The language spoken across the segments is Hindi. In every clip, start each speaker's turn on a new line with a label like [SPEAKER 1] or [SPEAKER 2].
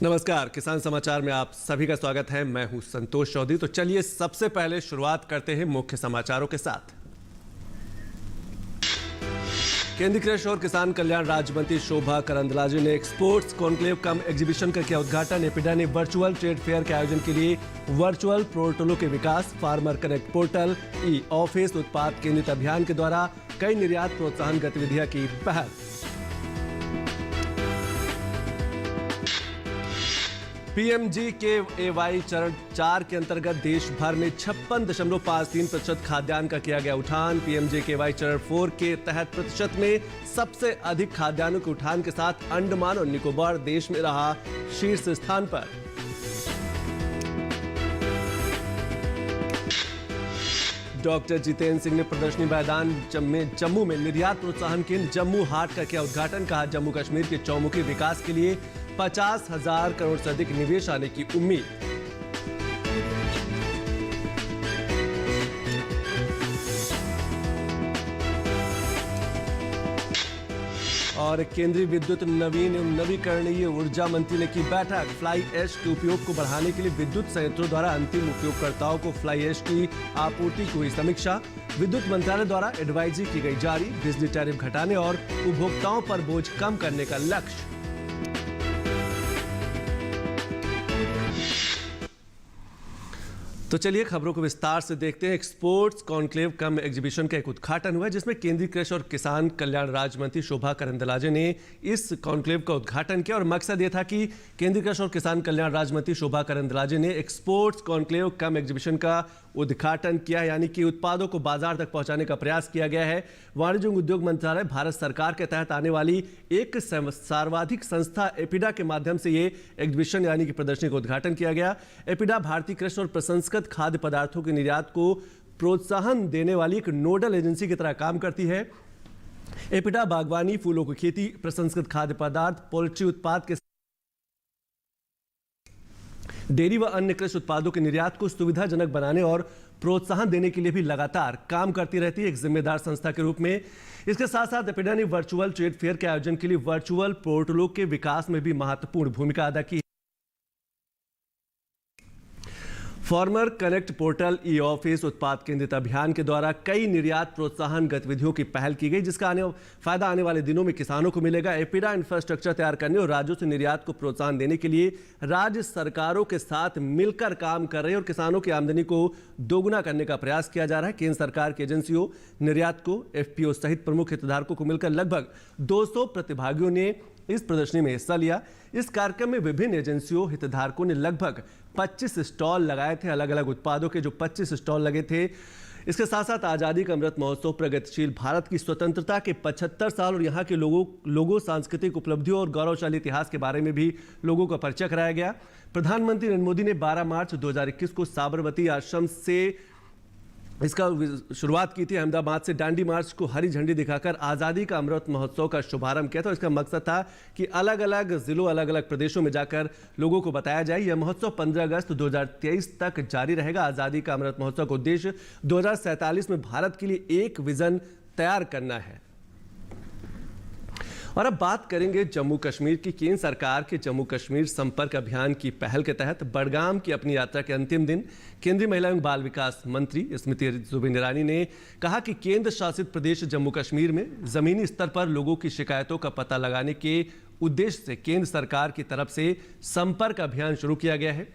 [SPEAKER 1] नमस्कार, किसान समाचार में आप सभी का स्वागत है। मैं हूं संतोष चौधरी। तो चलिए सबसे पहले शुरुआत करते हैं मुख्य समाचारों के साथ। केंद्रीय कृषि और किसान कल्याण राज्य मंत्री शोभा करंदलाजे ने एक्सपोर्ट्स कॉन्क्लेव कम एग्जीबिशन का किया उद्घाटन। एपिडा ने वर्चुअल ट्रेड फेयर के आयोजन के लिए वर्चुअल पोर्टलों के विकास, farmer connect portal, e office, उत्पाद केंद्रित अभियान के द्वारा कई निर्यात प्रोत्साहन गतिविधियां की पहल। PMGKAY चरण 4 के अंतर्गत देश भर में 56.53% खाद्यान्न का किया गया उठान। PMGKAY चरण 4 के तहत प्रतिशत में सबसे अधिक खाद्यान्नों के उठान के साथ अंडमान और निकोबार देश में रहा शीर्ष स्थान पर। डॉक्टर जितेंद्र सिंह ने प्रदर्शनी मैदान जम्मू में निर्यात प्रोत्साहन केंद्र जम्मू हाट का किया उद्घाटन। कहा, जम्मू कश्मीर के चौमुखी विकास के लिए 50,000 करोड़ से अधिक निवेश आने की उम्मीद। और केंद्रीय विद्युत नवीन एवं नवीकरणीय ऊर्जा मंत्री ने की बैठक। फ्लाई ऐश के उपयोग को बढ़ाने के लिए विद्युत संयंत्रों द्वारा अंतिम उपयोगकर्ताओं को फ्लाई ऐश की आपूर्ति की हुई समीक्षा। विद्युत मंत्रालय द्वारा एडवाइजरी की गई जारी। बिजली टैरिफ घटाने और उपभोक्ताओं पर बोझ कम करने का लक्ष्य। तो चलिए खबरों को विस्तार से देखते हैं। एक्सपोर्ट्स कॉन्क्लेव कम एग्जीबिशन का एक उद्घाटन हुआ, जिसमें केंद्रीय कृषि और किसान कल्याण राज्य मंत्री शोभा करंदलाजे ने इस कॉन्क्लेव का उद्घाटन किया। और मकसद ये था कि केंद्रीय कृषि और किसान कल्याण राज्य मंत्री शोभा करंदलाजे ने एक्सपोर्ट्स कॉन्क्लेव कम एग्जीबिशन का उद्घाटन किया, यानी कि उत्पादों को बाजार तक पहुंचाने का प्रयास किया गया है। वाणिज्य एवं उद्योग मंत्रालय भारत सरकार के तहत आने वाली एक सर्वाधिक संस्था एपिडा के माध्यम से ये एग्जीबिशन यानी कि प्रदर्शनी का उद्घाटन किया गया। एपिडा भारतीय कृषि और प्रसंस्कृत खाद्य पदार्थों के निर्यात को प्रोत्साहन देने वाली एक नोडल एजेंसी की तरह काम करती है। एपिडा बागवानी, फूलों की खेती, प्रसंस्कृत खाद्य पदार्थ, पोल्ट्री उत्पाद के डेयरी व अन्य कृषि उत्पादों के निर्यात को सुविधाजनक बनाने और प्रोत्साहन देने के लिए भी लगातार काम करती रहती है एक जिम्मेदार संस्था के रूप में। इसके साथ साथ एपिडा ने वर्चुअल ट्रेड फेयर के आयोजन के लिए वर्चुअल पोर्टलों के विकास में भी महत्वपूर्ण भूमिका अदा की। Farmer connect portal, e office, उत्पाद केंद्रित अभियान के द्वारा कई निर्यात प्रोत्साहन गतिविधियों की पहल की गई, जिसका फायदा आने वाले दिनों में किसानों को मिलेगा। एपिडा इंफ्रास्ट्रक्चर तैयार करने और राज्यों से निर्यात को प्रोत्साहन देने के लिए राज्य सरकारों के साथ मिलकर काम कर रही है और किसानों की आमदनी को दोगुना करने का प्रयास किया जा रहा है। केंद्र सरकार की एजेंसियों, निर्यात को, FPO सहित प्रमुख हितधारकों को मिलकर लगभग 200 प्रतिभागियों ने इस प्रदर्शनी में हिस्सा लिया। इस कार्यक्रम में विभिन्न एजेंसियों, हितधारकों ने लगभग 25 स्टॉल लगाए थे। अलग अलग उत्पादों के जो 25 स्टॉल लगे थे। इसके साथ साथ आज़ादी का अमृत महोत्सव, प्रगतिशील भारत की स्वतंत्रता के 75 साल और यहाँ के लोगों सांस्कृतिक उपलब्धियों और गौरवशाली इतिहास के बारे में भी लोगों का परिचय कराया गया। प्रधानमंत्री नरेंद्र मोदी ने 12 मार्च 2021 को साबरमती आश्रम से इसका शुरुआत की थी। अहमदाबाद से डांडी मार्च को हरी झंडी दिखाकर आज़ादी का अमृत महोत्सव का शुभारंभ किया था। इसका मकसद था कि अलग अलग जिलों, अलग अलग प्रदेशों में जाकर लोगों को बताया जाए। यह महोत्सव 15 अगस्त 2023 तक जारी रहेगा। आज़ादी का अमृत महोत्सव का उद्देश्य 2047 में भारत के लिए एक विजन तैयार करना है। और अब बात करेंगे जम्मू कश्मीर की। केंद्र सरकार के जम्मू कश्मीर संपर्क अभियान की पहल के तहत बडगाम की अपनी यात्रा के अंतिम दिन केंद्रीय महिला एवं बाल विकास मंत्री स्मृति जुबिन ईरानी ने कहा कि केंद्र शासित प्रदेश जम्मू कश्मीर में जमीनी स्तर पर लोगों की शिकायतों का पता लगाने के उद्देश्य से केंद्र सरकार की तरफ से संपर्क अभियान शुरू किया गया है।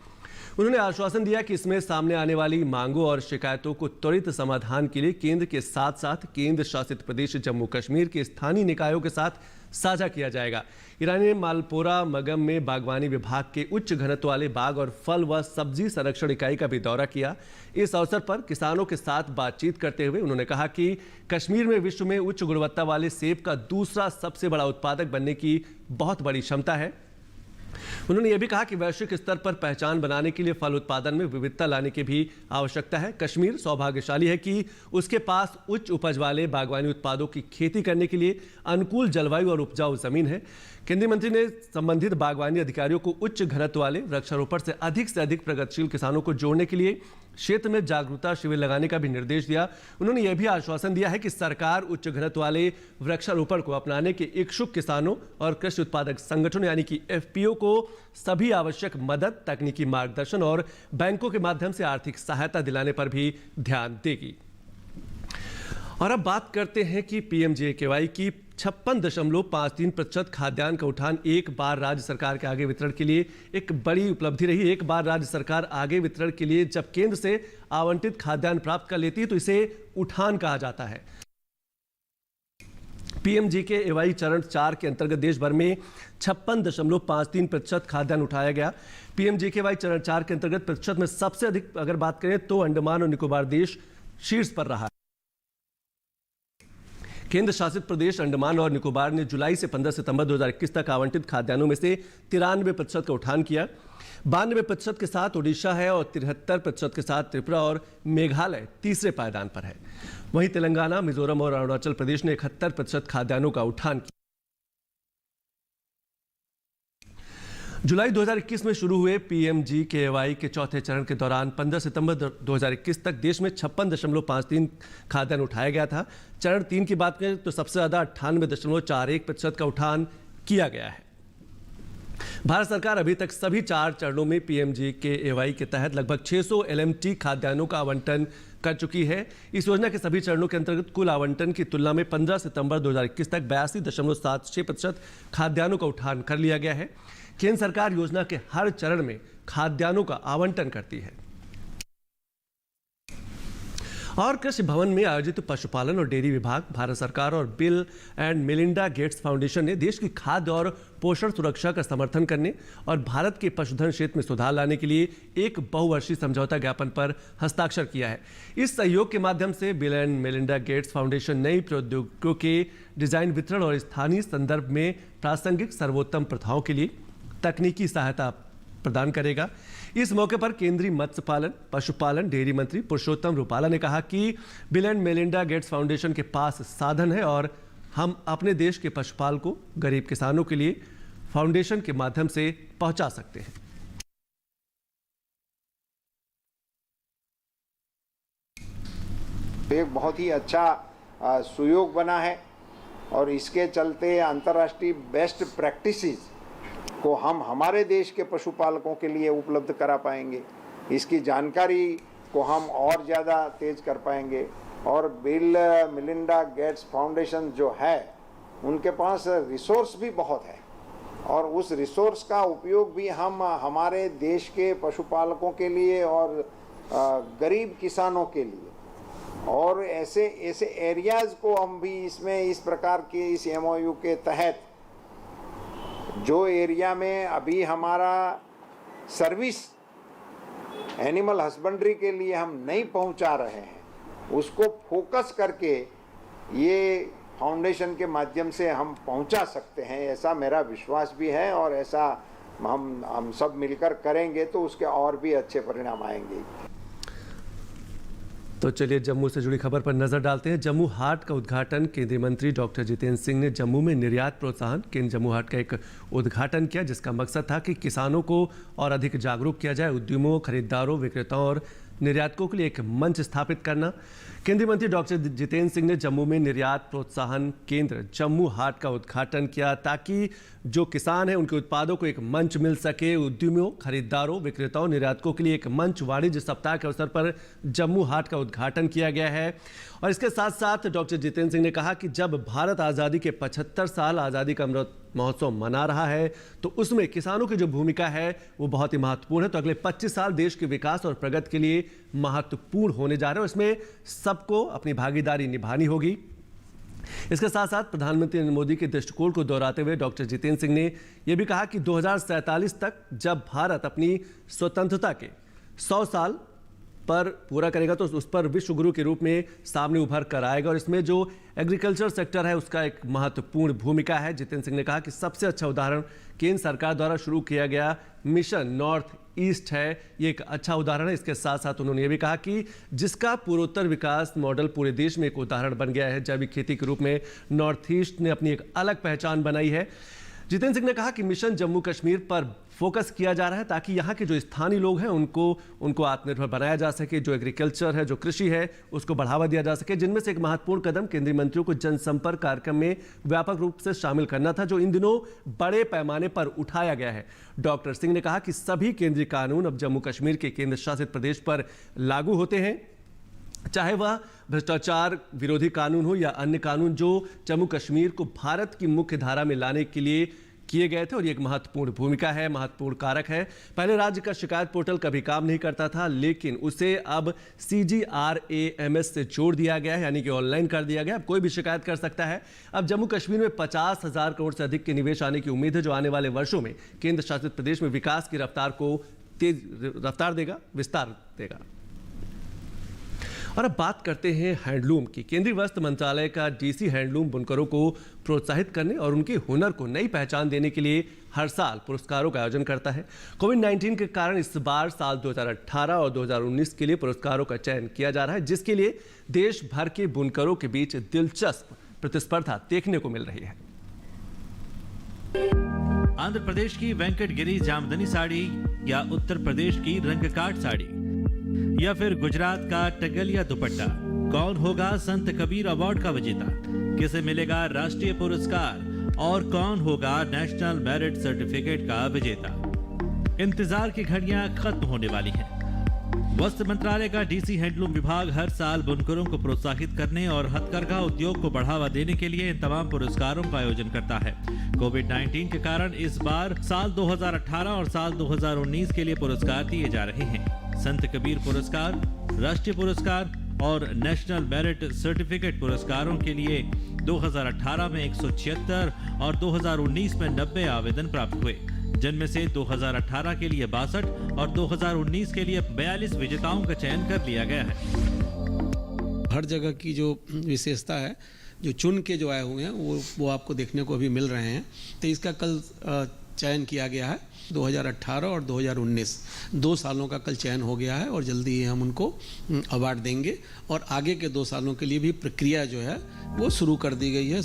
[SPEAKER 1] उन्होंने आश्वासन दिया कि इसमें सामने आने वाली मांगों और शिकायतों को त्वरित समाधान के लिए केंद्र के साथ साथ केंद्र शासित प्रदेश जम्मू कश्मीर के स्थानीय निकायों के साथ साझा किया जाएगा। ईरानी ने मालपोरा मगम में बागवानी विभाग के उच्च घनत्व वाले बाग और फल व सब्जी संरक्षण इकाई का भी दौरा किया। इस अवसर पर किसानों के साथ बातचीत करते हुए उन्होंने कहा कि कश्मीर में विश्व में उच्च गुणवत्ता वाले सेब का दूसरा सबसे बड़ा उत्पादक बनने की बहुत बड़ी क्षमता है। उन्होंने यह भी कहा कि वैश्विक स्तर पर पहचान बनाने के लिए फल उत्पादन में विविधता लाने की भी आवश्यकता है। कश्मीर सौभाग्यशाली है कि उसके पास उच्च उपज वाले बागवानी उत्पादों की खेती करने के लिए अनुकूल जलवायु और उपजाऊ जमीन है। केंद्रीय मंत्री ने संबंधित बागवानी अधिकारियों को उच्च घनत्व वाले वृक्षारोपण से अधिक प्रगतिशील किसानों को जोड़ने के लिए क्षेत्र में जागरूकता शिविर लगाने का भी निर्देश दिया। उन्होंने यह भी आश्वासन दिया है कि सरकार उच्च घनत्व वाले वृक्षारोपण को अपनाने के इच्छुक किसानों और कृषि उत्पादक संगठनों यानी कि FPO को सभी आवश्यक मदद, तकनीकी मार्गदर्शन और बैंकों के माध्यम से आर्थिक सहायता दिलाने पर भी ध्यान देगी। और अब बात करते हैं कि पीएमजीकेवाई की 56.53% खाद्यान्न का उठान एक बार राज्य सरकार के आगे वितरण के लिए एक बड़ी उपलब्धि रही। एक बार राज्य सरकार आगे वितरण के लिए जब केंद्र से आवंटित खाद्यान्न प्राप्त कर लेती है तो इसे उठान कहा जाता है। पीएमजीकेवाई चरण 4 के अंतर्गत देश भर में 56.53% खाद्यान्न उठाया गया। पीएमजीकेवाई चरण 4 के अंतर्गत प्रतिशत में सबसे अधिक अगर बात करें तो अंडमान और निकोबार देश शीर्ष पर रहा। केंद्र शासित प्रदेश अंडमान और निकोबार ने जुलाई से 15 सितंबर 2021 तक आवंटित खाद्यान्नों में से 93% का उठान किया। 92% के साथ ओडिशा है और 73% के साथ त्रिपुरा और मेघालय तीसरे पायदान पर है। वहीं तेलंगाना, मिजोरम और अरुणाचल प्रदेश ने 71% खाद्यान्नों का उठान किया। जुलाई 2021 में शुरू हुए पीएमजीकेवाई के चौथे चरण के दौरान 15 सितंबर 2021 तक देश में 56.53 खाद्यान्न उठाया गया था। चरण 3 की बात करें तो सबसे ज्यादा 98.41% का उठान किया गया है। भारत सरकार अभी तक सभी 4 चरणों में पीएमजीकेवाई के तहत लगभग 600 LMT खाद्यान्नों का आवंटन कर चुकी है। इस योजना के सभी चरणों के अंतर्गत कुल आवंटन की तुलना में 15 सितंबर 2021 तक 82.76% खाद्यान्नों का उठान कर लिया गया है। केंद्र सरकार योजना के हर चरण में खाद्यान्नों का आवंटन करती है। और कृषि भवन में आयोजित पशुपालन और डेयरी विभाग, भारत सरकार और bill and Melinda Gates foundation ने देश की खाद्य और पोषण सुरक्षा का समर्थन करने और भारत के पशुधन क्षेत्र में सुधार लाने के लिए एक बहुवर्षीय समझौता ज्ञापन पर हस्ताक्षर किया है। इस सहयोग के माध्यम से bill and Melinda Gates foundation नई प्रौद्योगिकियों के डिजाइन, वितरण और स्थानीय संदर्भ में प्रासंगिक सर्वोत्तम प्रथाओं के लिए तकनीकी सहायता प्रदान करेगा। इस मौके पर केंद्रीय मत्स्य पालन, पशुपालन, डेयरी मंत्री पुरुषोत्तम रूपाला ने कहा कि bill and Melinda Gates foundation के पास साधन है और हम अपने देश के पशुपालकों, गरीब किसानों के लिए फाउंडेशन के माध्यम से पहुंचा सकते हैं।
[SPEAKER 2] एक बहुत ही अच्छा सुयोग बना है और इसके चलते अंतर्राष्ट्रीय बेस्ट प्रैक्टिसेस को हम हमारे देश के पशुपालकों के लिए उपलब्ध करा पाएंगे। इसकी जानकारी को हम और ज़्यादा तेज कर पाएंगे और बिल मेलिंडा गेट्स फाउंडेशन जो है उनके पास रिसोर्स भी बहुत है और उस रिसोर्स का उपयोग भी हम हमारे देश के पशुपालकों के लिए और गरीब किसानों के लिए और ऐसे एरियाज़ को हम भी इसमें इस प्रकार के इस MOU के तहत जो एरिया में अभी हमारा सर्विस एनिमल हस्बेंड्री के लिए हम नहीं पहुंचा रहे हैं, उसको फोकस करके ये फाउंडेशन के माध्यम से हम पहुंचा सकते हैं, ऐसा मेरा विश्वास भी है और ऐसा हम सब मिलकर करेंगे तो उसके और भी अच्छे परिणाम आएंगे।
[SPEAKER 1] तो चलिए जम्मू से जुड़ी खबर पर नजर डालते हैं। जम्मू हाट का उद्घाटन केंद्रीय मंत्री डॉक्टर जितेंद्र सिंह ने जम्मू में निर्यात प्रोत्साहन केंद्र जम्मू हाट का एक उद्घाटन किया, जिसका मकसद था कि किसानों को और अधिक जागरूक किया जाए, उद्यमों, खरीदारों, विक्रेताओं और निर्यातकों के लिए एक मंच स्थापित करना। केंद्रीय मंत्री डॉक्टर जितेंद्र सिंह ने जम्मू में निर्यात प्रोत्साहन केंद्र जम्मू हाट का उद्घाटन किया ताकि जो किसान हैं उनके उत्पादों को एक मंच मिल सके। उद्यमियों, खरीदारों, विक्रेताओं, निर्यातकों के लिए एक मंच वाणिज्य सप्ताह के अवसर पर जम्मू हाट का उद्घाटन किया गया है। और इसके साथ साथ डॉक्टर जितेंद्र सिंह ने कहा कि जब भारत आज़ादी के 75 साल आज़ादी का अमृत महोत्सव मना रहा है तो उसमें किसानों की जो भूमिका है वो बहुत ही महत्वपूर्ण है। तो अगले 25 साल देश के विकास और प्रगति के लिए महत्वपूर्ण होने जा रहे हैं और इसमें सबको अपनी भागीदारी निभानी होगी। इसके साथ साथ प्रधानमंत्री नरेंद्र मोदी के दृष्टिकोण को दोहराते हुए डॉक्टर जितेंद्र सिंह ने यह भी कहा कि 2047 तक जब भारत अपनी स्वतंत्रता के 100 साल पर पूरा करेगा तो उस पर विश्व गुरु के रूप में सामने उभर कर आएगा और इसमें जो एग्रीकल्चर सेक्टर है उसका एक महत्वपूर्ण भूमिका है। जितेंद्र सिंह ने कहा कि सबसे अच्छा उदाहरण केंद्र सरकार द्वारा शुरू किया गया मिशन नॉर्थ ईस्ट है, ये एक अच्छा उदाहरण है। इसके साथ साथ उन्होंने ये भी कहा कि जिसका पूर्वोत्तर विकास मॉडल पूरे देश में एक उदाहरण बन गया है, जैविक खेती के रूप में नॉर्थ ईस्ट ने अपनी एक अलग पहचान बनाई है। जितेंद्र सिंह ने कहा कि मिशन जम्मू कश्मीर पर फोकस किया जा रहा है ताकि यहाँ के जो स्थानीय लोग हैं उनको आत्मनिर्भर बनाया जा सके, जो एग्रीकल्चर है, जो कृषि है, उसको बढ़ावा दिया जा सके। जिनमें से एक महत्वपूर्ण कदम केंद्रीय मंत्रियों को जनसंपर्क कार्यक्रम में व्यापक रूप से शामिल करना था, जो इन दिनों बड़े पैमाने पर उठाया गया है। डॉक्टर सिंह ने कहा कि सभी केंद्रीय कानून अब जम्मू कश्मीर के केंद्र शासित प्रदेश पर लागू होते हैं, चाहे वह भ्रष्टाचार विरोधी कानून हो या अन्य कानून जो जम्मू कश्मीर को भारत की मुख्य धारा में लाने के लिए किए गए थे। और ये एक महत्वपूर्ण भूमिका है, महत्वपूर्ण कारक है। पहले राज्य का शिकायत पोर्टल कभी काम नहीं करता था, लेकिन उसे अब CGRAMS से जोड़ दिया गया है, यानी कि ऑनलाइन कर दिया गया। अब कोई भी शिकायत कर सकता है। अब जम्मू कश्मीर में 50,000 करोड़ से अधिक के निवेश आने की उम्मीद है, जो आने वाले वर्षों में केंद्र शासित प्रदेश में विकास की रफ्तार को तेज रफ्तार देगा, विस्तार देगा। और अब बात करते हैं हैंडलूम की। केंद्रीय वस्त्र मंत्रालय का DC हैंडलूम बुनकरों को प्रोत्साहित करने और उनके हुनर को नई पहचान देने के लिए हर साल पुरस्कारों का आयोजन करता है। कोविड-19 के कारण इस बार साल 2018 और 2019 के लिए पुरस्कारों का चयन किया जा रहा है, जिसके लिए देश भर के बुनकरों के बीच दिलचस्प प्रतिस्पर्धा देखने को मिल रही है।
[SPEAKER 3] आंध्र प्रदेश की वेंकटगिरी जामदनी साड़ी या उत्तर प्रदेश की रंगकाट साड़ी या फिर गुजरात का टगलिया दुपट्टा, कौन होगा संत कबीर अवार्ड का विजेता, किसे मिलेगा राष्ट्रीय पुरस्कार और कौन होगा नेशनल मेरिट सर्टिफिकेट का विजेता। इंतजार की घड़ियां खत्म होने वाली हैं। वस्त्र मंत्रालय का DC हैंडलूम विभाग हर साल बुनकरों को प्रोत्साहित करने और हथकरघा उद्योग को बढ़ावा देने के लिए इन तमाम पुरस्कारों का आयोजन करता है। कोविड-19 के कारण इस बार साल 2018 और साल 2019 के लिए पुरस्कार दिए जा रहे हैं। संत कबीर पुरस्कार, राष्ट्रीय पुरस्कार और नेशनल मेरिट सर्टिफिकेट पुरस्कारों के लिए 2018 में 176 और 2019 में 90 आवेदन प्राप्त हुए, जिनमें से 2018 के लिए 62 और 2019 के लिए 42 विजेताओं का चयन कर लिया गया है।
[SPEAKER 4] हर जगह की जो विशेषता है, जो चुन के जो आए हुए हैं वो आपको देखने को अभी मिल रहे हैं। तो इसका कल चयन किया गया है। 2018 और 2019 2 सालों का कल चयन हो गया है और जल्दी ही हम उनको अवार्ड देंगे और आगे के 2 सालों के लिए भी प्रक्रिया जो है वो शुरू कर दी गई है।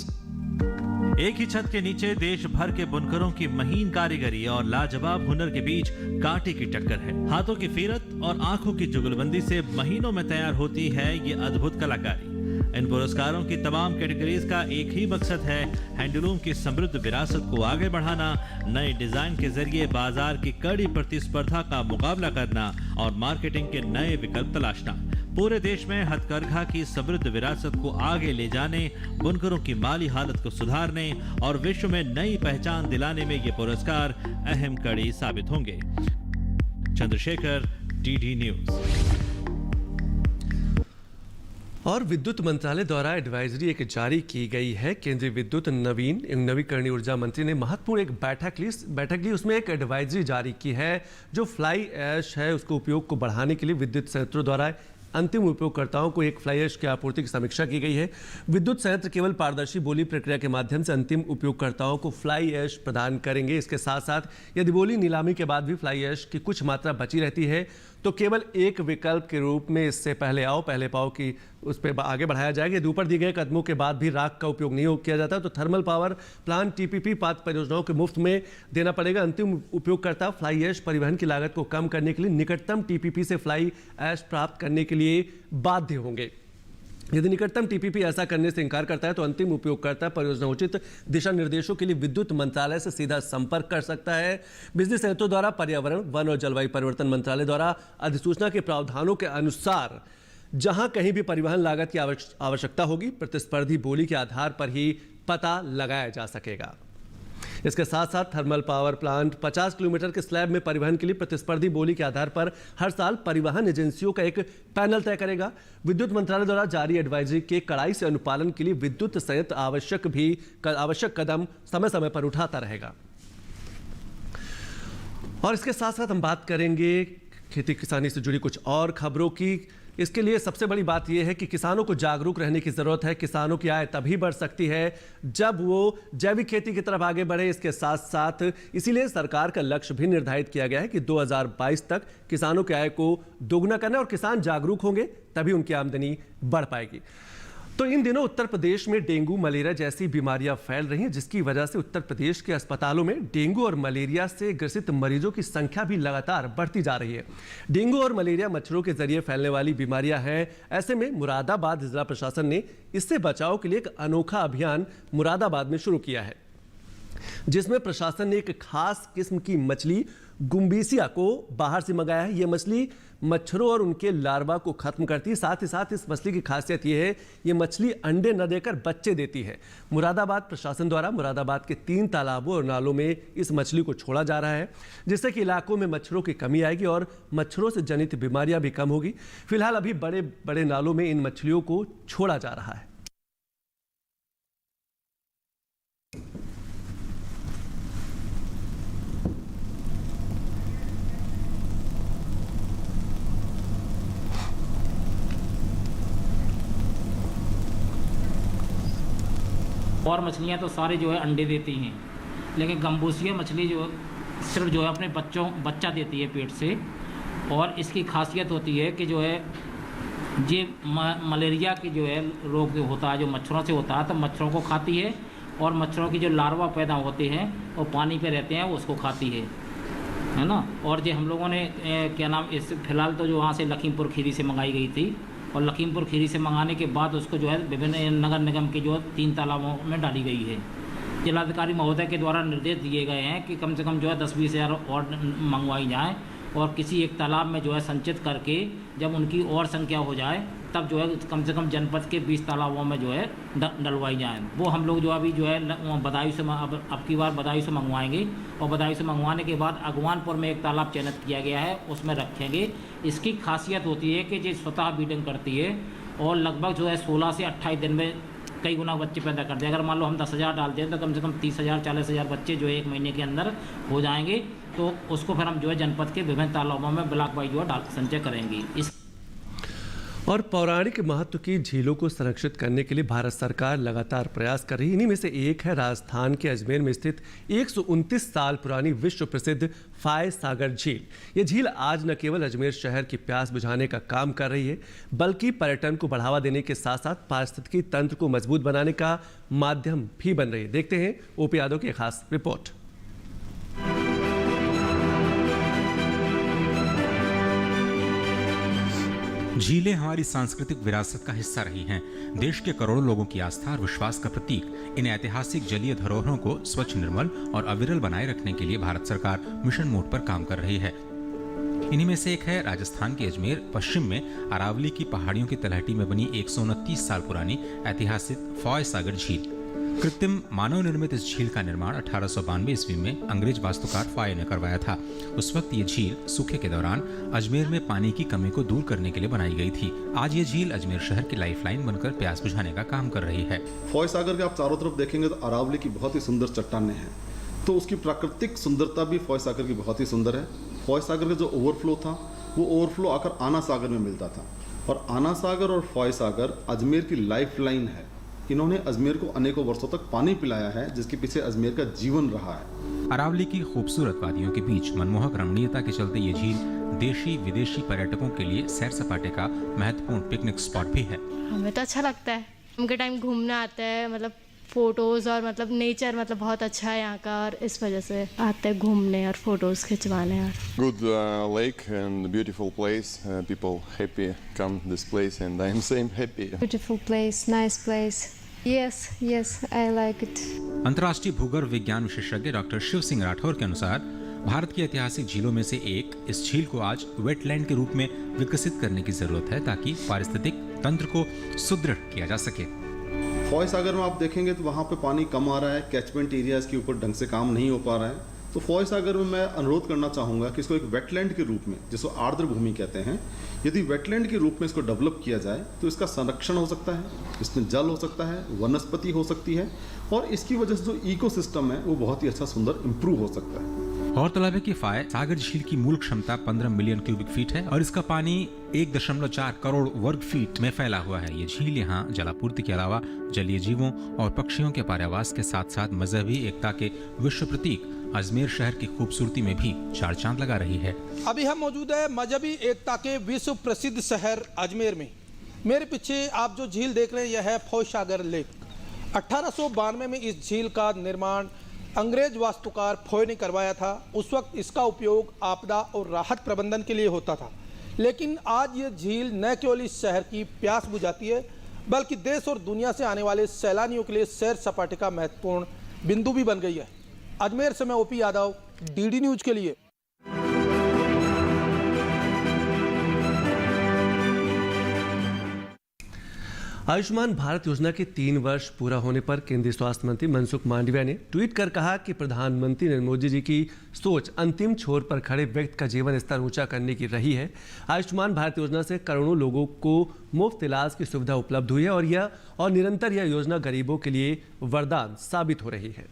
[SPEAKER 3] एक ही छत के नीचे देश भर के बुनकरों की महीन कारीगरी और लाजवाब हुनर के बीच कांटे की टक्कर है। हाथों की फिरत और आंखों की जुगलबंदी से महीनों में तैयार होती है ये अद्भुत कलाकारी। इन पुरस्कारों की तमाम कैटेगरीज का एक ही मकसद है, हैंडलूम की समृद्ध विरासत को आगे बढ़ाना, नए डिजाइन के जरिए बाजार की कड़ी प्रतिस्पर्धा का मुकाबला करना और मार्केटिंग के नए विकल्प तलाशना। पूरे देश में हथकरघा की समृद्ध विरासत को आगे ले जाने, बुनकरों की माली हालत को सुधारने और विश्व में नई पहचान दिलाने में ये पुरस्कार अहम कड़ी साबित होंगे। Chandrashekhar, DD news.
[SPEAKER 1] और विद्युत मंत्रालय द्वारा एडवाइजरी एक जारी की गई है। केंद्रीय विद्युत नवीन एवं नवीकरणीय ऊर्जा मंत्री ने महत्वपूर्ण एक बैठक ली। उसमें एक एडवाइजरी जारी की है, जो फ्लाई ऐश है उसको उपयोग को बढ़ाने के लिए विद्युत संयंत्रों द्वारा अंतिम उपयोगकर्ताओं को एक फ्लाई ऐश की आपूर्ति की समीक्षा की गई है। विद्युत संयंत्र केवल पारदर्शी बोली प्रक्रिया के माध्यम से अंतिम उपयोगकर्ताओं को फ्लाई ऐश प्रदान करेंगे। इसके साथ साथ यदि बोली नीलामी के बाद भी फ्लाई ऐश की कुछ मात्रा बची रहती है तो केवल एक विकल्प के रूप में इससे पहले आओ पहले पाओ की उस पर आगे बढ़ाया जाएगा। यदि ऊपर दिए गए कदमों के बाद भी राख का उपयोग नहीं किया जाता तो थर्मल पावर प्लांट TPP पात्र परियोजनाओं के मुफ्त में देना पड़ेगा। अंतिम उपयोगकर्ता फ्लाई ऐश परिवहन की लागत को कम करने के लिए निकटतम TPP से फ्लाई ऐश प्राप्त करने के लिए बाध्य होंगे। यदि निकटतम TPP ऐसा करने से इनकार करता है तो अंतिम उपयोगकर्ता परियोजना उचित दिशा निर्देशों के लिए विद्युत मंत्रालय से सीधा संपर्क कर सकता है। बिजली संयंत्रों द्वारा पर्यावरण, वन और जलवायु परिवर्तन मंत्रालय द्वारा अधिसूचना के प्रावधानों के अनुसार जहां कहीं भी परिवहन लागत की आवश्यकता होगी, प्रतिस्पर्धी बोली के आधार पर ही पता लगाया जा सकेगा। इसके साथ साथ थर्मल पावर प्लांट 50 किलोमीटर के स्लैब में परिवहन के लिए प्रतिस्पर्धी बोली के आधार पर हर साल परिवहन एजेंसियों का एक पैनल तय करेगा। विद्युत मंत्रालय द्वारा जारी एडवाइजरी के कड़ाई से अनुपालन के लिए विद्युत संयंत्र आवश्यक कदम समय समय पर उठाता रहेगा। और इसके साथ साथ हम बात करेंगे खेती किसानी से जुड़ी कुछ और खबरों की। इसके लिए सबसे बड़ी बात यह है कि किसानों को जागरूक रहने की जरूरत है। किसानों की आय तभी बढ़ सकती है जब वो जैविक खेती की तरफ आगे बढ़े। इसके साथ साथ इसीलिए सरकार का लक्ष्य भी निर्धारित किया गया है कि 2022 तक किसानों की आय को दोगुना करना, और किसान जागरूक होंगे तभी उनकी आमदनी बढ़ पाएगी। तो इन दिनों उत्तर प्रदेश में डेंगू मलेरिया जैसी बीमारियां फैल रही हैं, जिसकी वजह से उत्तर प्रदेश के अस्पतालों में डेंगू और मलेरिया से ग्रसित मरीजों की संख्या भी लगातार बढ़ती जा रही है। डेंगू और मलेरिया मच्छरों के जरिए फैलने वाली बीमारियां हैं। ऐसे में मुरादाबाद जिला प्रशासन ने इससे बचाव के लिए एक अनोखा अभियान मुरादाबाद में शुरू किया है, जिसमें प्रशासन ने एक खास किस्म की मछली गुम्बीसिया को बाहर से मंगाया है। यह मछली मच्छरों और उनके लार्वा को खत्म करती है। साथ ही साथ इस मछली की खासियत यह है, ये मछली अंडे न देकर बच्चे देती है। मुरादाबाद प्रशासन द्वारा मुरादाबाद के 3 तालाबों और नालों में इस मछली को छोड़ा जा रहा है, जिससे कि इलाकों में मच्छरों की कमी आएगी और मच्छरों से जनित बीमारियां भी कम होगी। फिलहाल अभी बड़े बड़े नालों में इन मछलियों को छोड़ा जा रहा है।
[SPEAKER 5] और मछलियाँ तो सारी जो है अंडे देती हैं, लेकिन गम्बूसिया मछली जो सिर्फ जो है अपने बच्चा देती है पेट से। और इसकी खासियत होती है कि जो है ये मलेरिया की जो है रोग जो होता है, जो मच्छरों से होता है, तो मच्छरों को खाती है और मच्छरों की जो लार्वा पैदा होते हैं वो पानी पे रहते हैं, वो उसको खाती है ना। और जो हम लोगों ने क्या नाम इस फिलहाल तो जो वहाँ से लखीमपुर खीरी से मंगाई गई थी, और लखीमपुर खीरी से मंगाने के बाद उसको जो है विभिन्न नगर निगम के जो 3 तालाबों में डाली गई है। जिलाधिकारी महोदय के द्वारा निर्देश दिए गए हैं कि कम से कम जो है 10-20 हज़ार और मंगवाई जाएँ और किसी एक तालाब में जो है संचित करके जब उनकी और संख्या हो जाए तब जो है कम से कम जनपद के 20 तालाबों में जो है डलवाई जाएँ। वो हम लोग जो अभी जो है बदायूं से अब की बार बदायूं से मंगवाएंगे और बदायूं से मंगवाने के बाद अगवानपुर में एक तालाब चयनित किया गया है, उसमें रखेंगे। इसकी खासियत होती है कि ये स्वतः ब्रीडिंग करती है और लगभग जो है 16 से 28 दिन में कई गुना बच्चे पैदा करते हैं। अगर मान लो हम 10,000 डालते हैं तो कम से कम 30,000 40,000 बच्चे जो है 1 महीने के अंदर हो जाएंगे। तो उसको फिर हम जो है जनपद के विभिन्न तालाबों में ब्लॉक वाइज जो है संचय करेंगे।
[SPEAKER 1] और पौराणिक महत्व की झीलों को संरक्षित करने के लिए भारत सरकार लगातार प्रयास कर रही है। इन्हीं में से एक है राजस्थान के अजमेर में स्थित 129 साल पुरानी विश्व प्रसिद्ध फाय सागर झील। ये झील आज न केवल अजमेर शहर की प्यास बुझाने का काम कर रही है, बल्कि पर्यटन को बढ़ावा देने के साथ साथ पारिस्थितिकी तंत्र को मजबूत बनाने का माध्यम भी बन रही है। देखते हैं ओपी यादव की खास रिपोर्ट।
[SPEAKER 6] झीलें हमारी सांस्कृतिक विरासत का हिस्सा रही हैं। देश के करोड़ों लोगों की आस्था और विश्वास का प्रतीक इन ऐतिहासिक जलीय धरोहरों को स्वच्छ, निर्मल और अविरल बनाए रखने के लिए भारत सरकार मिशन मोड पर काम कर रही है। इन्हीं में से एक है राजस्थान के अजमेर पश्चिम में अरावली की पहाड़ियों की तलहटी में बनी 129 साल पुरानी ऐतिहासिक फॉय सागर झील। कृत्रिम मानव निर्मित इस झील का निर्माण 1892 ईस्वी में अंग्रेज वास्तुकार फॉय ने करवाया था। उस वक्त ये झील सूखे के दौरान अजमेर में पानी की कमी को दूर करने के लिए बनाई गई थी। आज ये झील अजमेर शहर की लाइफलाइन बनकर प्यास बुझाने का काम कर रही है।
[SPEAKER 7] फॉय सागर के आप चारों तरफ देखेंगे तो अरावली की बहुत ही सुंदर चट्टानें हैं, तो उसकी प्राकृतिक सुंदरता भी फॉय सागर की बहुत ही सुंदर है। फॉय सागर का जो ओवरफ्लो था वो ओवरफ्लो आकर आना सागर में मिलता था, और आना सागर और फॉय सागर अजमेर की लाइफलाइन है। इन्होंने अजमेर को अनेकों वर्षों तक पानी पिलाया है, जिसके पीछे अजमेर का जीवन रहा है।
[SPEAKER 6] अरावली की खूबसूरत वादियों के बीच मनमोहक रमणीयता के चलते ये झील देशी विदेशी पर्यटकों के लिए सैर सपाटे का महत्वपूर्ण पिकनिक स्पॉट भी है।
[SPEAKER 8] हमें तो अच्छा लगता है, उनके टाइम घूमना आता है, मतलब फोटोज और मतलब नेचर मतलब बहुत अच्छा है यहाँ का, और इस वजह से आते हैं घूमने और फोटोज खिंचवाने। और
[SPEAKER 9] good lake and beautiful place, people happy come this place and I am same happy.
[SPEAKER 10] Beautiful place, nice place. Yes, I like it.
[SPEAKER 6] अंतर्राष्ट्रीय भूगर्भ विज्ञान विशेषज्ञ डॉक्टर शिव सिंह राठौर के अनुसार भारत की ऐतिहासिक झीलों में से एक इस झील को आज वेटलैंड के रूप में विकसित करने की जरूरत है, ताकि पारिस्थितिक तंत्र को सुदृढ़ किया जा सके।
[SPEAKER 7] फॉय सागर में आप देखेंगे तो वहाँ पे पानी कम आ रहा है, कैचमेंट एरियाज के ऊपर ढंग से काम नहीं हो पा रहा है। तो फॉय सागर में मैं अनुरोध करना चाहूँगा कि इसको एक वेटलैंड के रूप में, जिसको आर्द्र भूमि कहते हैं, यदि वेटलैंड के रूप में इसको डेवलप किया जाए तो इसका संरक्षण हो सकता है, इसमें जल हो सकता है, वनस्पति हो सकती है, और इसकी वजह से जो इकोसिस्टम है वो बहुत ही अच्छा सुंदर इम्प्रूव हो सकता है।
[SPEAKER 6] गौरतलब है कि फाय सागर झील की मूल क्षमता 15 मिलियन क्यूबिक फीट है और इसका पानी 1.4 करोड़ वर्ग फीट में फैला हुआ है। ये झील यहाँ जलापूर्ति के अलावा जलीय जीवों और पक्षियों के पर्यावास के साथ साथ मजहबी एकता के विश्व प्रतीक अजमेर शहर की खूबसूरती में भी 4 चांद लगा रही है।
[SPEAKER 11] अभी हम मौजूद है मजहबी एकता के विश्व प्रसिद्ध शहर अजमेर में। मेरे पीछे आप जो झील देख रहे हैं यह है फौज सागर लेक। 1892 में इस झील का निर्माण अंग्रेज वास्तुकार फॉय ने करवाया था। उस वक्त इसका उपयोग आपदा और राहत प्रबंधन के लिए होता था, लेकिन आज ये झील न केवल इस शहर की प्यास बुझाती है बल्कि देश और दुनिया से आने वाले सैलानियों के लिए सैर सपाटे का महत्वपूर्ण बिंदु भी बन गई है। अजमेर से मैं ओपी यादव, डीडी न्यूज के लिए।
[SPEAKER 1] आयुष्मान भारत योजना के 3 वर्ष पूरा होने पर केंद्रीय स्वास्थ्य मंत्री मनसुख मांडविया ने ट्वीट कर कहा कि प्रधानमंत्री नरेंद्र मोदी जी की सोच अंतिम छोर पर खड़े व्यक्ति का जीवन स्तर ऊंचा करने की रही है। आयुष्मान भारत योजना से करोड़ों लोगों को मुफ्त इलाज की सुविधा उपलब्ध हुई है और निरंतर यह योजना गरीबों के लिए वरदान साबित हो रही है।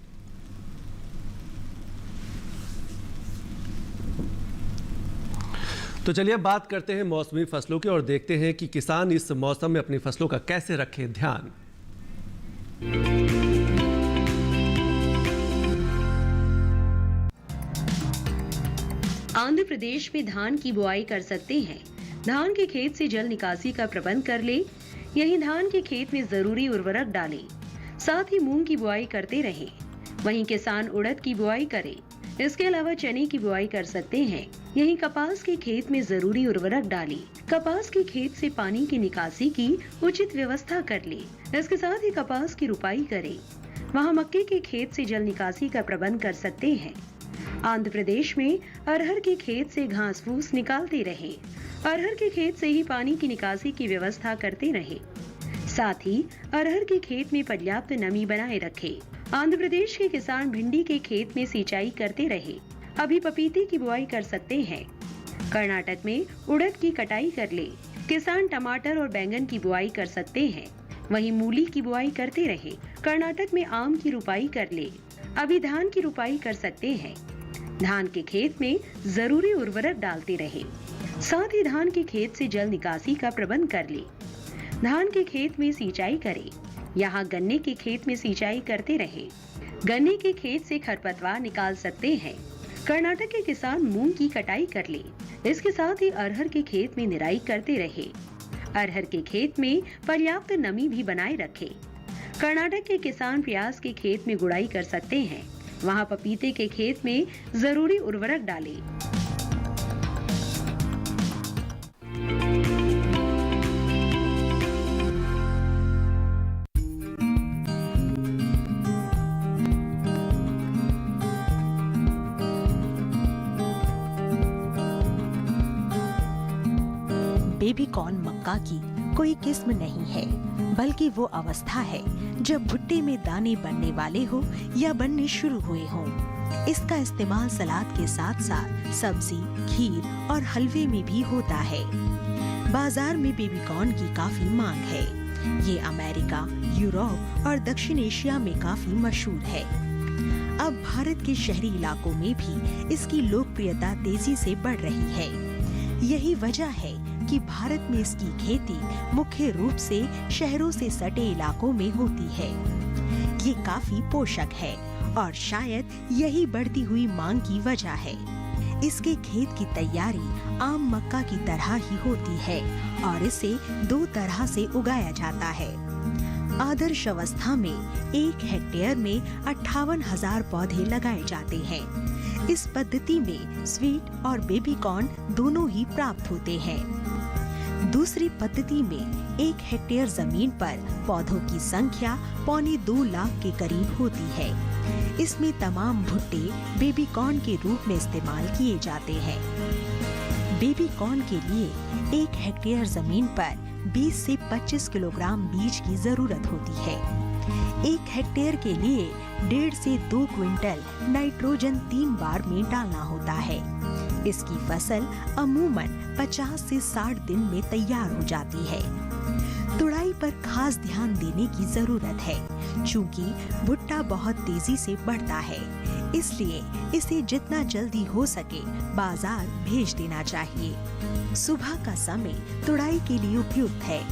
[SPEAKER 1] तो चलिए अब बात करते हैं मौसमी फसलों की और देखते हैं कि किसान इस मौसम में अपनी फसलों का कैसे रखें ध्यान।
[SPEAKER 12] आंध्र प्रदेश में धान की बुआई कर सकते हैं। धान के खेत से जल निकासी का प्रबंध कर ले। यही धान के खेत में जरूरी उर्वरक डालें। साथ ही मूंग की बुआई करते रहें। वहीं किसान उड़द की बुआई करें। इसके अलावा चने की बुआई कर सकते हैं। यहीं कपास के खेत में जरूरी उर्वरक डालें। कपास के खेत से पानी की निकासी की उचित व्यवस्था कर ले। इसके साथ ही कपास की रुपाई करें। वहां मक्के के खेत से जल निकासी का प्रबंध कर सकते हैं। आंध्र प्रदेश में अरहर के खेत से घास फूस निकालते रहे। अरहर के खेत से ही पानी की निकासी की व्यवस्था करते रहे। साथ ही अरहर के खेत में पर्याप्त नमी बनाए रखे। आंध्र प्रदेश के किसान भिंडी के खेत में सिंचाई करते रहे। अभी पपीते की बुआई कर सकते हैं। कर्नाटक में उड़द की कटाई कर ले। किसान टमाटर और बैंगन की बुआई कर सकते हैं। वहीं मूली की बुआई करते रहे। कर्नाटक में आम की रुपाई कर ले। अभी धान की रुपाई कर सकते हैं। धान के खेत में जरूरी उर्वरक डालते रहे। साथ ही धान के खेत से जल निकासी का प्रबंध कर ले। धान के खेत में सिंचाई करे। यहाँ गन्ने के खेत में सिंचाई करते रहे। गन्ने के खेत से खरपतवार निकाल सकते हैं। कर्नाटक के किसान मूंग की कटाई कर ले। इसके साथ ही अरहर के खेत में निराई करते रहे। अरहर के खेत में पर्याप्त नमी भी बनाए रखे। कर्नाटक के किसान प्याज के खेत में गुड़ाई कर सकते हैं। वहाँ पपीते के खेत में जरूरी उर्वरक डाले।
[SPEAKER 13] बेबी कॉर्न मक्का की कोई किस्म नहीं है, बल्कि वो अवस्था है जब भुट्टे में दाने बनने वाले हो या बनने शुरू हुए हों। इसका इस्तेमाल सलाद के साथ साथ सब्जी, खीर और हलवे में भी होता है। बाजार में बेबी कॉर्न की काफी मांग है। ये अमेरिका, यूरोप और दक्षिण एशिया में काफी मशहूर है। अब भारत के शहरी इलाकों में भी इसकी लोकप्रियता तेजी से बढ़ रही है। यही वजह है कि भारत में इसकी खेती मुख्य रूप से शहरों से सटे इलाकों में होती है। ये काफी पोषक है और शायद यही बढ़ती हुई मांग की वजह है। इसके खेत की तैयारी आम मक्का की तरह ही होती है और इसे 2 तरह से उगाया जाता है। आदर्श अवस्था में 1 हेक्टेयर में 58,000 पौधे लगाए जाते हैं। इस पद्धति में स्वीट और बेबी कॉर्न दोनों ही प्राप्त होते हैं। दूसरी पद्धति में 1 हेक्टेयर जमीन पर पौधों की संख्या 1.25 लाख के करीब होती है। इसमें तमाम भुट्टे बेबी कॉर्न के रूप में इस्तेमाल किए जाते हैं। बेबी कॉर्न के लिए 1 हेक्टेयर जमीन पर 20 से 25 किलोग्राम बीज की जरूरत होती है। 1 हेक्टेयर के लिए 1.5 से 2 क्विंटल नाइट्रोजन 3 बार में डालना होता है। इसकी फसल अमूमन 50 से 60 दिन में तैयार हो जाती है। तुड़ाई पर खास ध्यान देने की जरूरत है, क्योंकि भुट्टा बहुत तेजी से बढ़ता है। इसलिए इसे जितना जल्दी हो सके बाजार भेज देना चाहिए। सुबह का समय तुड़ाई के लिए उपयुक्त है।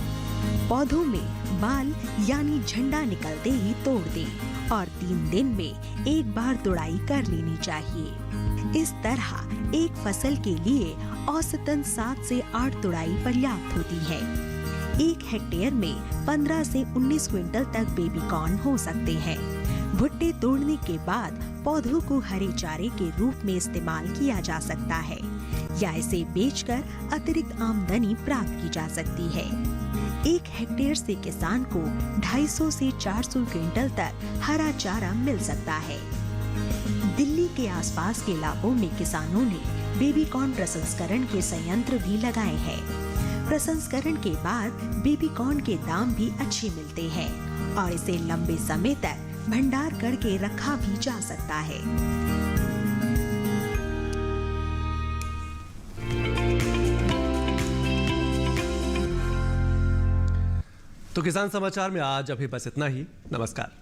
[SPEAKER 13] पौधों में बाल यानी झंडा निकलते ही तोड़ दें और 3 दिन में 1 बार तुड़ाई कर लेनी चाहिए। इस तरह एक फसल के लिए औसतन 7 से 8 तुड़ाई पर्याप्त होती है। 1 हेक्टेयर में 15 से 19 क्विंटल तक बेबी कॉर्न हो सकते हैं। भुट्टे तोड़ने के बाद पौधों को हरे चारे के रूप में इस्तेमाल किया जा सकता है या इसे बेचकर अतिरिक्त आमदनी प्राप्त की जा सकती है। 1 हेक्टेयर से किसान को 250 से 400 क्विंटल तक हरा चारा मिल सकता है। दिल्ली के आसपास के इलाकों में किसानों ने बेबी कॉर्न प्रसंस्करण के संयंत्र भी लगाए हैं। प्रसंस्करण के बाद बेबी कॉर्न के दाम भी अच्छे मिलते हैं और इसे लंबे समय तक भंडार करके रखा भी जा सकता है।
[SPEAKER 1] तो किसान समाचार में आज अभी बस इतना ही। नमस्कार।